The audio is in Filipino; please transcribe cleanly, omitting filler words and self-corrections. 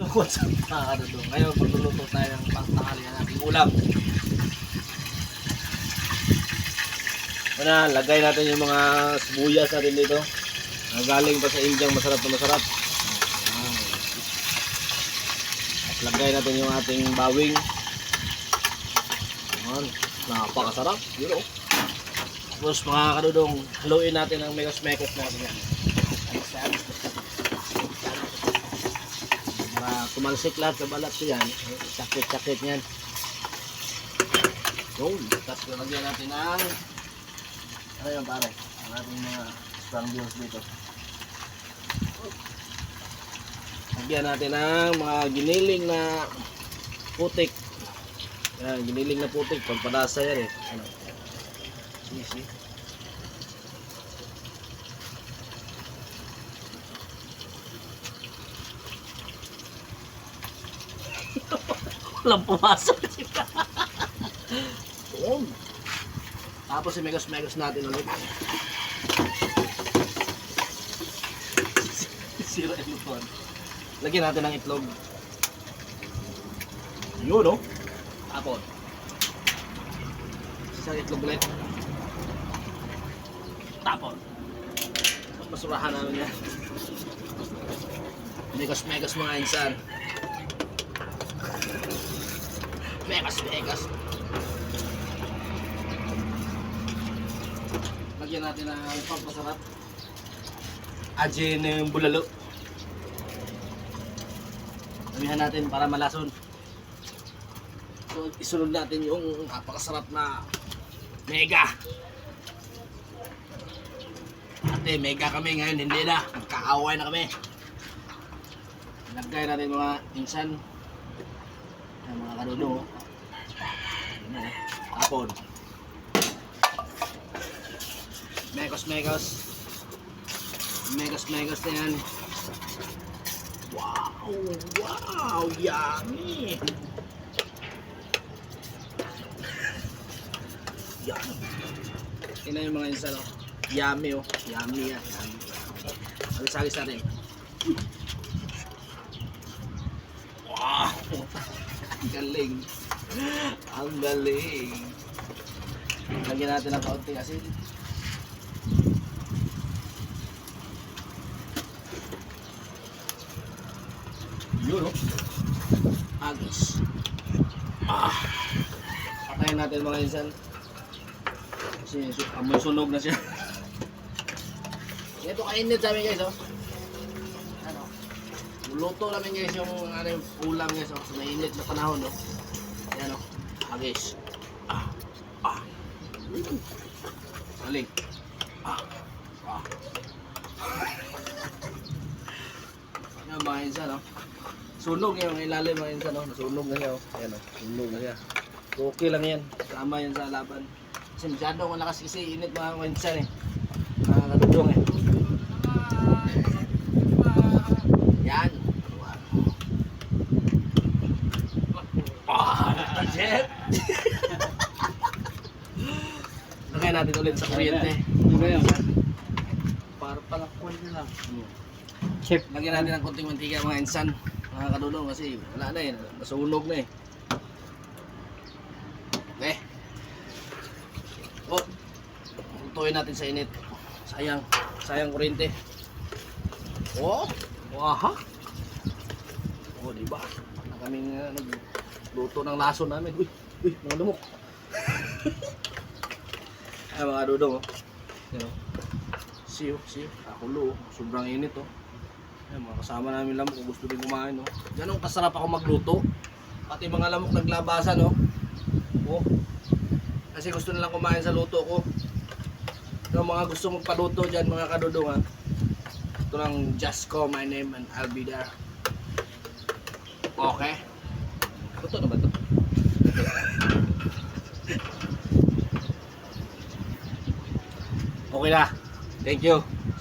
Tungkol sa doon. Ngayon, magluluto tayo ng pangtanghalian nating ulam. Una, lagay natin yung mga sibuyas natin dito. Galing pa sa Indiang masarap na masarap. At lagay natin yung ating bawing. Ayan, napakasarap. Yun o. Tapos mga kadudong, haluin natin ang mekos-mekos natin yan. Para tumalsik lahat sa balat ko yan. Sakit-sakit yan. Yun. Tapos lagyan natin ang ano yun pare? Ang ating mga sprangios dito. Lagyan natin ang mga giniling na putik. Yan, giniling na putik. Pagpadasa yan eh. Ano? Sisi. Walang pumasok. Tapos i-megos-megos natin ulit. Sira yung lutuan. Lagyan natin ng itlog. Yun o. Tapon. Isang itlog ulit. Tapon. Masurahan namin yan. Megos-megos mga insan. Megos-megos. Lagyan natin ng pampasarap. Ajen yung bulalo. Damihan natin para malason. So isunod natin yung napakasarap na mega. Ate, mega kami ngayon, hindi na. Magkaaway na kami. Lagay natin mga insan. Mga kanuno. Tapon. Megos-megos. Megos-megos na yan. Wow! Wow! Yummy! Yummy! Tingnan yung mga insan oh. Yummy oh. Yummy yan. Yummy. Alis-alis natin. Wow! Ang galing! Ang galing! Lagyan natin ng kaunting asin. Yun o. Agis. Patayin natin mga insan. Kasi amoy sunog na siya. Ito kainit sa amin guys oh. Ano? Luto namin guys yung ulam guys oh. Sa mainit na panahon oh. Ayan oh. Agis. Saling. Ayan mga insan oh. Sunog yung ilalim mga insan oh. Nasunog na siya oh. Ayan oh. Sunog na siya. So, okay lang yan. Tama yan sa laban. Kasi masyado malakas kasi init mga insan eh. Nakakadudong eh. Yan. Jet! Lagay natin ulit sa kuryente. Para palakwan nyo lang. Chef. Lagyan natin ng konting mantika mga insan. Mga kadudong kasi wala na eh. Nasunog na eh. Okay. Oh. Lutuin natin sa init. Sayang. Sayang kuryente. Oh. Waha. Oh, diba? Na kaming nagluto ng lason namin. Uy, uy, mga lumok. Ay mga dudong oh. Yan oh. See oh, see. Kakulo oh. Sobrang init oh. Ay, mga kasama namin lamok kung gusto din kumain oh. Ganun kasarap ako magluto. Pati mga lamok naglabasan oh. Oh. Kasi gusto nilang kumain sa luto ko. So mga gusto magpaluto dyan mga kadudong ha. Ito lang, just call my name and I'll be there. Okay. Luto na ba ito? Okay na. Thank you.